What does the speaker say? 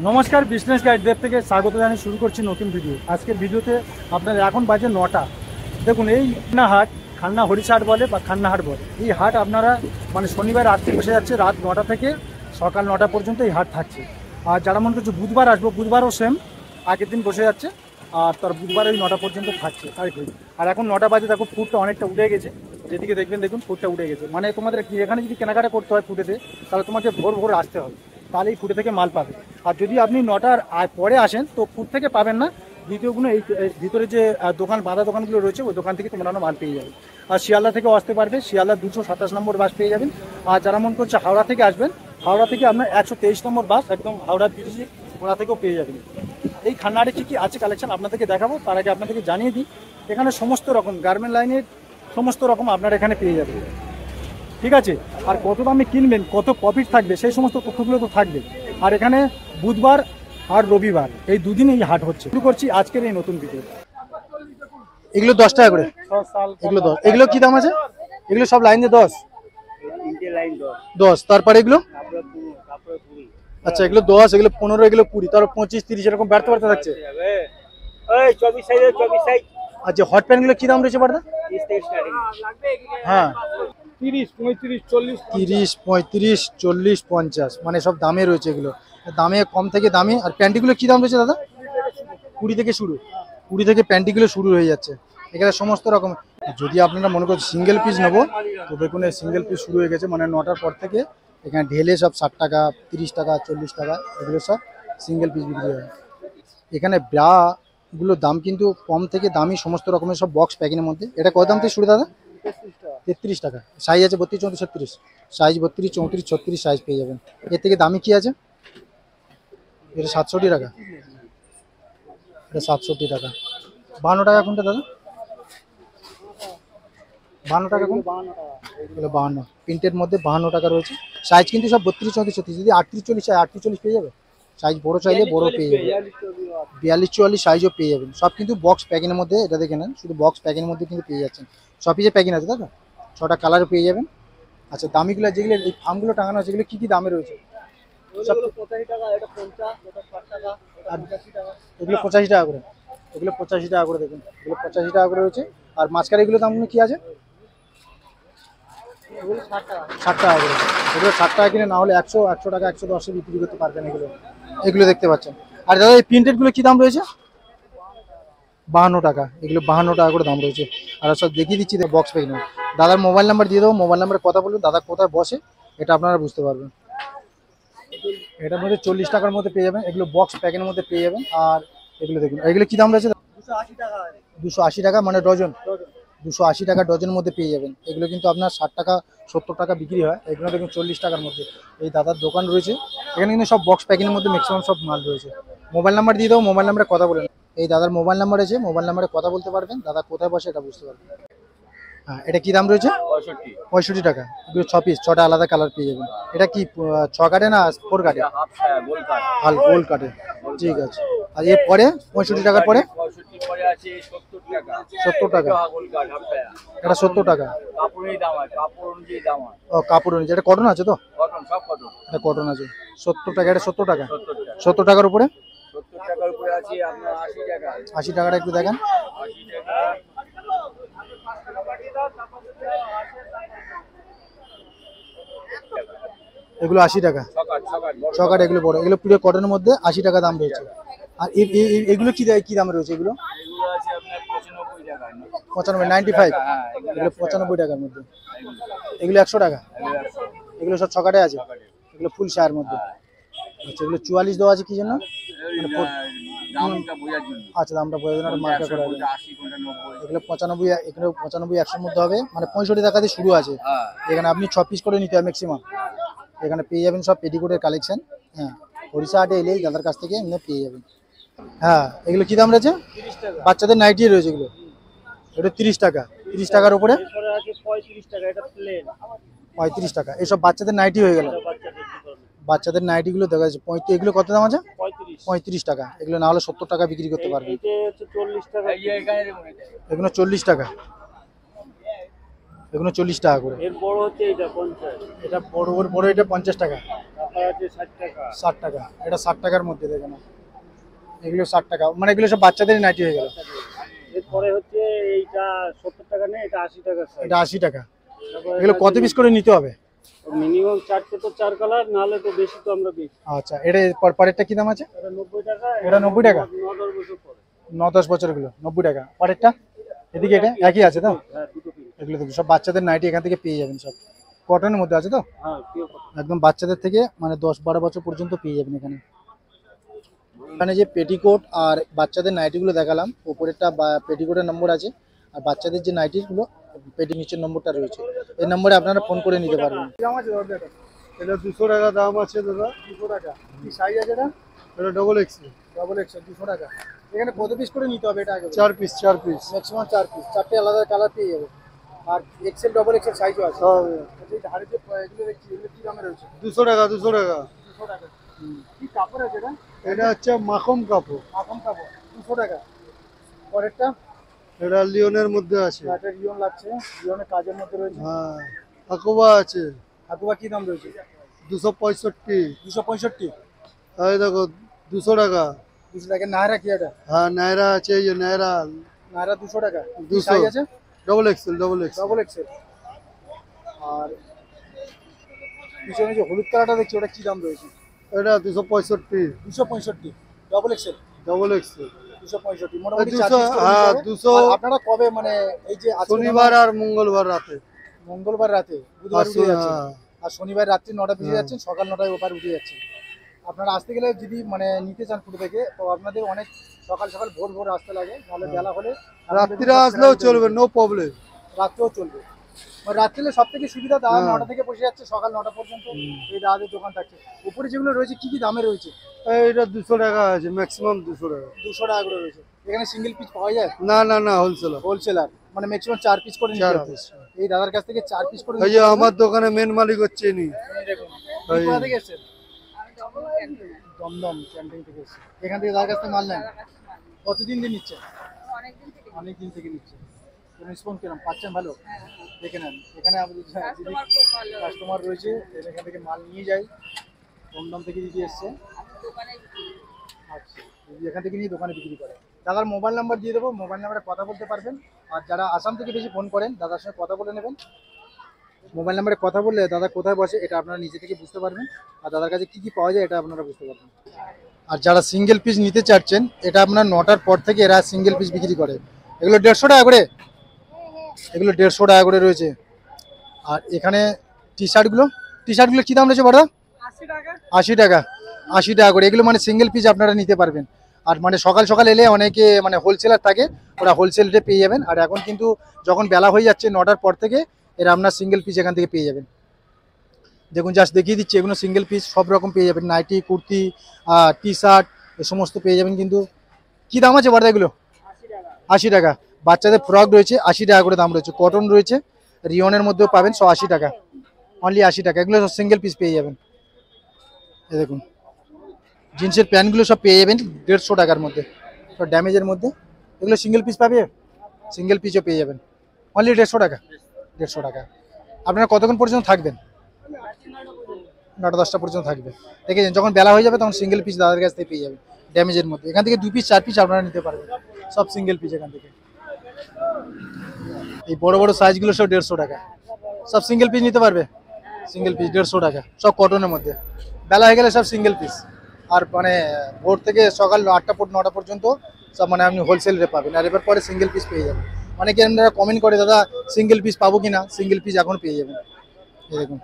নমস্কার, বিজনেস গাইডদের থেকে স্বাগত জানিয়ে শুরু করছি নতুন ভিডিও। আজকের ভিডিওতে আপনার এখন বাজে 9টা। দেখুন, এই হাট খান্না হরিশাহাট বলে বা খান্না হাট বলে। এই হাট আপনারা মানে শনিবার রাত্রে বসে যাচ্ছে, রাত 9টা থেকে সকাল 9টা পর্যন্ত এই হাট থাকছে। আর যারা মনে করছে বুধবার আসবো, বুধবারও সেম আগের দিন বসে যাচ্ছে, আর তার বুধবার ওই 9টা পর্যন্ত থাকছে। আর এখন 9টা বাজে, দেখো ফুডটা অনেকটা উঠে গেছে। যেদিকে দেখবেন দেখুন ফুডটা উঠে গেছে। মানে তোমাদের এখানে যদি কেনাকাটা করতে হয় ফুটেতে, তাহলে তোমাকে ভোর ভোর আসতে হবে, তাহলে এই ফুটে থেকে মাল পাবে। আর যদি আপনি 9টার পরে আসেন তো ফুট থেকে পাবেন না। দ্বিতীয়গুলো এই ভিতরে যে দোকান বাঁধা দোকানগুলো রয়েছে ওই দোকান থেকে তোমরা মাল পেয়ে যাবে। আর শিয়ালদা থেকেও আসতে পারবে, শিয়ালদা 227 নম্বর বাস পেয়ে যাবেন। আর যারা মন করছে হাওড়া থেকে আসবেন, হাওড়া থেকে আপনার 123 নম্বর বাস একদম হাওড়া ব্রিজে, ওরা থেকেও পেয়ে যাবেন। এই খান্নাহাটে কী কী আছে কালেকশন আপনাদেরকে দেখাবো, তার আগে আপনাদেরকে জানিয়ে দিই এখানে সমস্ত রকম গার্মেন্ট লাইনের সমস্ত রকম আপনারা এখানে পেয়ে যাবেন। ঠিক আছে, আর কত দামে কিনবেন, কত প্রফিট থাকবে, সেই সমস্ত তথ্যগুলো তো থাকবে। আর এখানে বুধবার আর রবিবার এই দুদিন এই হাট হচ্ছে। শুরু করছি আজকের এই নতুন ভিডিও। এগুলো 10 টাকা করে, এগুলো 10। এগুলো কি দাম আছে? এগুলো সব লাইন দিয়ে 10 10। তারপরে এগুলো আচ্ছা, এগুলো 10, এগুলো 15, এগুলো 20, তারপর 25, 30 এরকম বাড়তে বাড়তে থাকছে। আচ্ছা, হট প্যান্টগুলো কি দাম রয়েছে বাড়তে? হ্যাঁ, 30, 35, 40, 50 মানে সব দামে রয়েছে। এগুলো দামে কম থেকে দামি। আর প্যান্টিগুলো কি দাম রয়েছে দাদা? 20 থেকে শুরু, 20 থেকে প্যান্টিগুলো শুরু হয়ে যাচ্ছে এখানে সমস্ত রকম। যদি আপনারা মনে করছেন সিঙ্গেল পিস নেবো, তো দেখুন এই সিঙ্গেল পিস শুরু হয়ে গেছে। মানে 9টার পর থেকে এখানে ঢেলে সব 60 টাকা, 30 টাকা, 40 টাকা এগুলো সব সিঙ্গেল পিস বিক্রি হয়। এখানে ব্রাগুলোর দাম কিন্তু কম থেকে দামি সমস্ত রকমের সব বক্স প্যাকিংয়ের মধ্যে। এটা কত দাম থেকে শুরু দাদা? 33 টাকা। সাইজ আছে 32, 34, 36, সাইজ 32, 34, 36 সাইজ পেয়ে যাবেন। এর থেকে দামি কি আছে? এটা 67 টাকা, এটা 67 টাকা। 52 টাকা কোনটা দাদা? 52 টাকা কোন? এগুলো 52, প্রিন্টের মধ্যে 52 টাকা রয়েছে। সাইজ কিন্তু সব 32, 34, 36। যদি 38, 40 চাই 38, 40 পেয়ে যাবে। সাইজ বড় চাইলে বড় পেয়ে যাবে, 42, 44 সাইজও পেয়ে যাবেন। সব কিন্তু বক্স প্যাকিংয়ের মধ্যে। এটা দেখে নেন, শুধু বক্স প্যাকিংয়ের মধ্যে কিন্তু পেয়ে যাচ্ছেন। সব পিসে প্যাকিং আছে দাদা, 6টা কালারও পেয়ে যাবেন। আচ্ছা, দামিগুলো যেগুলো এই ফার্মগুলো টাঙানো আছে এগুলো কী কী দামে রয়েছে? সব 85 টাকা, এটা 50, এটা 60 টাকা, এটা 85 টাকা। এগুলো 85 টাকা করে, এগুলো 85 টাকা করে। দেখুন এগুলো 85 টাকা করে রয়েছে। আর মাঝখানে এগুলো দামগুলো কী আছে? এগুলো 60 টাকা, 60 টাকা করে। এগুলো 60 টাকা কিনে না হলে 100 টাকা, 110 বিক্রি করতে পারবেন এগুলো। এগুলো দেখতে পাচ্ছেন। আর দাদা এই প্রিন্টেডগুলো কী দাম রয়েছে? 52 টাকা। এগুলো 52 টাকা করে দাম রয়েছে। আর সব দেখিয়ে দিচ্ছি বক্স প্যাকিং। দাদার মোবাইল নাম্বার দিয়ে দেবো, মোবাইল নাম্বারে কথা বলবেন, দাদা কোথায় বসে এটা আপনারা বুঝতে পারবেন। এটার মধ্যে 40 টাকার মধ্যে পেয়ে যাবেন, এগুলো বক্স প্যাকের মধ্যে পেয়ে যাবেন। আর এগুলো দেখুন, এগুলো কি দাম রয়েছে? 280 টাকা। 280 টাকা মানে ডজন, 280 টাকা ডজনের মধ্যে পেয়ে যাবেন। এগুলো কিন্তু আপনার 60 টাকা, 70 টাকা বিক্রি হয়। এগুলো দেখুন 40 টাকার মধ্যে। এই দাদার দোকান রয়েছে, এখানে কিন্তু সব বক্স প্যাকিংয়ের মধ্যে ম্যাক্সিমাম সব মাল রয়েছে। মোবাইল নাম্বার দিয়ে দেবো, মোবাইল নাম্বারে কথা বলেন। এই দাদার মোবাইল নাম্বার আছে, মোবাইল নাম্বারে কথা বলতে পারবেন, দাদা কোথায় বসে এটা বুঝতে পারবেন। হ্যাঁ, এটা কি দাম রয়েছে? 65 টাকা। এগুলো 6 পিস, 6টা আলাদা কালার পেয়ে যাবেন। এটা কি 6 কাটে না 4 কাটে? হাল গোল কাটে, ঠিক আছে। আর এর পরে 65 টাকার পরে 70 টাকা, এটা 70 টাকা। ও কাপড় অনুযায়ী, এটা কটন আছে তো? এটা কটন আছে। 70 টাকা, এটা 70 টাকা। 70 টাকার উপরে 80 টাকাটা একটু দেখেন। এগুলো 80 টাকা, ছকাট। এগুলো বড়, এগুলো পুরো কটনের মধ্যে 80 টাকা দাম রয়েছে। আর এগুলো কি কি দাম রয়েছে? এগুলো 95, 95। এগুলো 95 টাকার মধ্যে। এগুলো 100 টাকা। এগুলো সব ছকাটে আছে, এগুলো ফুল শায়ের মধ্যে। আচ্ছা, এগুলো 44 দেওয়া আছে কি জন্য? আচ্ছা, দামটা বোঝার জন্য মার্কা করা হবে। এগুলো 95, এগুলো 95, 100-র মধ্যে হবে। মানে 65 টাকা দিয়ে শুরু আছে। এখানে আপনি 6 পিস করে নিতে হয় ম্যাক্সিমাম। এখানে পেয়ে যাবেন সব পেটিকোটের কালেকশন। হ্যাঁ, হরিশাহাটে এলেই দাদার কাছ থেকে এমনি পেয়ে যাবেন। হ্যাঁ, এগুলো কি দাম রয়েছে? বাচ্চাদের নাইটি রয়েছে এগুলো, এটা 30 টাকা। 30 টাকার উপরে 35 টাকা। এসব বাচ্চাদের নাইটি হয়ে গেল। বাচ্চাদের নাইটিগুলো দেখা যাচ্ছে 35। এগুলো কত দাম আছে? 35 টাকা। এগুলো না হলে 70 টাকা বিক্রি করতে পারবেন। এগুলো 40 টাকা। এগুলো 40 টাকা করে। এর বড় হচ্ছে এটা 50, এটা বড় বড় এটা 50 টাকা, তারপর আছে 60 টাকা। 60 টাকা, এটা 60 টাকার মধ্যে দেখেন। এগুলো 60 টাকা, মানে এগুলো সব বাচ্চাদেরই নাইটি হয়ে গেল। এরপরে হচ্ছে এইটা 70 টাকা নেই, এটা 80 টাকা সাইজ। এটা 80 টাকা। এগুলো কত পিস করে নিতে হবে? মিনিমাম 4টে তো 4 কালার, নাহলে তো বেশি তো আমরা বেশি। আচ্ছা, এটা পরেরটা কি দাম আছে? এটা 90 টাকা। এটা 90 টাকা, 9-10 বছর পরে। 9-10 বছরের গুলো 90 টাকা। পরেরটা এদিকে এটা একই আছে তো? হ্যাঁ, দুটো পিস। এগুলো তো সব বাচ্চাদের নাইটি এখান থেকে পেয়ে যাবেন, সব কটনের মধ্যে আছে তো? হ্যাঁ, পিওর কটন। একদম বাচ্চাদের থেকে মানে 10-12 বছর পর্যন্ত পেয়ে যাবেন এখানে। এখানে যে পেটিকোট আর বাচ্চাদের নাইটিগুলো দেখালাম, উপরেরটা পেটিকোটের নম্বর আছে, আর বাচ্চাদের যে নাইটিগুলো পেটি নিচের নম্বরটা রয়েছে, এই নম্বরে আপনারা ফোন করে নিতে পারবেন। দাম আছে দাদা? এটা 200 টাকা দাম আছে দাদা। 200 টাকা। কি সাইজ আছে এটা? এটা ডবল এক্সেল। ডবল এক্সেল 200 টাকা। এখানে কত পিস করে নিতে হবে এটা আগে? 4 পিস 4 পিস। ম্যাক্সিমাম 4 পিস, 4টে আলাদা কালার পেয়ে যাবে। আর এক্সেল ডবল এক্সেল সাইজও আছে। সব এই ধারে যে এগুলো দেখছি, এগুলো কি দামে রয়েছে? 200 টাকা 200 টাকা। 200 টাকা। কি কাপড় আছে এটা? এটা হচ্ছে মাখন কাপড়। মাখন কাপড় 200 টাকা। পরেরটা এটা লিওনের মধ্যে আছে। এটা রিয়ন লাগছে, রিয়নের কাজের মধ্যে রয়েছে। হ্যাঁ, আকোবা আছে। আকুবা কি দাম রয়েছে? 265। 265। এই দেখো 200 টাকা। 200 টাকা। নায়রা কি এটা? হ্যাঁ, নায়রা আছে, এই যে নায়রা নায়রা 200 টাকা। 200 সাইজ আছে? Double XL double XL. Double XL. আর পিছনে যে হলুদ কালারটা দেখছি, ওটা কি দাম রয়েছে? এটা 265 265। Double XL. Double Excel. 265 মোটামুটি 200 4 পিস করে হ্যাঁ, নিতে হবে। 200 আর আপনারা কবে মানে এই যে আজকে শনিবার আর মঙ্গলবার রাতে। মঙ্গলবার রাতে, বুধবার উঠে যাচ্ছে, হ্যাঁ। আর শনিবার রাত্রি 9টা বেজে হ্যাঁ। যাচ্ছেন, সকাল 9টায় ওপার উঠে যাচ্ছে। আপনারা আসতে গেলে যদি মানে নিতে চান ফুটো থেকে, তো আপনাদের অনেক সকাল সকাল ভোর ভোর আসতে লাগে, নাহলে বেলা হলে রাত্রিরে আসলেও চলবে, নো প্রবলেম। রাত্রেও চলবে। মানে রাত্রিলে সব থেকে সুবিধা, দাদা হ্যাঁ। 9টা থেকে বসে যাচ্ছে, সকাল 9টা পর্যন্ত এই দাদাদের দোকান থাকছে। উপরে যেগুলো রয়েছে কি কি দামে রয়েছে? এইটা 200 টাকা আছে, ম্যাক্সিমাম 200 টাকা। 200 টাকা করে রয়েছে। এখানে সিঙ্গেল পিস পাওয়া যায়? না না না, হোলসেলার। হোলসেলার মানে ম্যাক্সিমাম 4 পিস করে নিতে 4 হবে। পিস। এই দাদার কাছ থেকে 4 পিস করে এই নিতে যে হবে। আমার দোকানে মেন মালিক হচ্ছে ইনি। এই দেখুন, এই- কোথা থেকে এসেছেন? দমদম ক্যান্টিন থেকে এসেছেন। এখান থেকে দাদার কাছ থেকে মাল নেন? কতদিন দিয়ে নিচ্ছেন? অনেক দিন থেকে নিচ্ছেন। রেসপন্স কিরকম পাচ্ছেন? ভালো? দেখে নেন, এখানে আমাদের যদি কাস্টমার রয়েছে, এখান থেকে মাল নিয়ে যাই। দমদম থেকে দিদি এসছে। আচ্ছা, দিদি এখান থেকে নিয়ে দোকানে বিক্রি করে। দাদার মোবাইল নাম্বার দিয়ে দেবো, মোবাইল নাম্বারে কথা বলতে পারবেন। আর যারা আসাম থেকে বেশি ফোন করেন, দাদার সঙ্গে কথা বলে নেবেন। মোবাইল নাম্বারে কথা বললে দাদা কোথায় বসে এটা আপনারা নিজে থেকে বুঝতে পারবেন, আর দাদার কাছে কি কি পাওয়া যায় এটা আপনারা বুঝতে পারবেন। আর যারা সিঙ্গেল পিস নিতে চাচ্ছেন, এটা আপনার 9টার পর থেকে এরা সিঙ্গেল পিস বিক্রি করে। এগুলো 150 টাকা করে। এগুলো 150 টাকা করে রয়েছে। আর এখানে টি শার্টগুলো কী দাম রয়েছে বড়দা? 80 টাকা। 80 টাকা। 80 টাকা করে। এগুলো মানে সিঙ্গেল পিস আপনারা নিতে পারবেন। আর মানে সকাল সকাল এলে অনেকে মানে হোলসেলার থাকে, ওরা হোলসেল রেটে পেয়ে যাবেন। আর এখন কিন্তু যখন বেলা হয়ে যাচ্ছে 9টার পর থেকে, এরা আপনার সিঙ্গেল পিস এখান থেকে পেয়ে যাবেন। দেখুন জাস্ট দেখিয়ে দিচ্ছি, এগুলো সিঙ্গেল পিস সব রকম পেয়ে যাবেন। নাইটি, কুর্তি, টি শার্ট এ সমস্ত পেয়ে যাবেন। কিন্তু কী দাম আছে বড়দা এগুলো? 80 টাকা। 80 টাকা। বাচ্চাদের ফ্রক রয়েছে 80 টাকা করে দাম রয়েছে। কটন রয়েছে, রিয়নের মধ্যেও পাবেন, 180 টাকা। অনলি 80 টাকা। এগুলো সব সিঙ্গেল পিস পেয়ে যাবেন। এই দেখুন জিন্সের প্যান্টগুলো সব পেয়ে যাবেন 150 টাকার মধ্যে, সব ড্যামেজের মধ্যে। এগুলো সিঙ্গেল পিস পাবে, সিঙ্গেল পিসও পেয়ে যাবেন অনলি 150 টাকা। 150 টাকা। আপনারা কতক্ষণ পর্যন্ত থাকবেন? 9টা 10টা পর্যন্ত থাকবে। দেখেছেন, যখন বেলা হয়ে যাবে তখন সিঙ্গেল পিস দাদার কাছ থেকে পেয়ে যাবেন ড্যামেজের মধ্যে। এখান থেকে 2 পিস 4 পিস আপনারা নিতে পারবেন, সব সিঙ্গেল পিস এখান থেকে। এই বড় বড় সাইজগুলো সব 150 টাকা, সব সিঙ্গেল পিস নিতে পারবে। সিঙ্গেল পিস 150 টাকা, সব কটনের মধ্যে। বেলা হয়ে গেলে সব সিঙ্গেল পিস। আর মানে ভোর থেকে সকাল 8টা 9টা পর্যন্ত সব মানে আপনি হোলসেল রেট পাবেন। আর এবার পরে সিঙ্গেল পিস পেয়ে যাবেন। অনেকে আপনারা কমেন্ট করে দাদা সিঙ্গেল পিস পাবো কিনা, সিঙ্গেল পিস এখন পেয়ে যাবেন। এই দেখুন।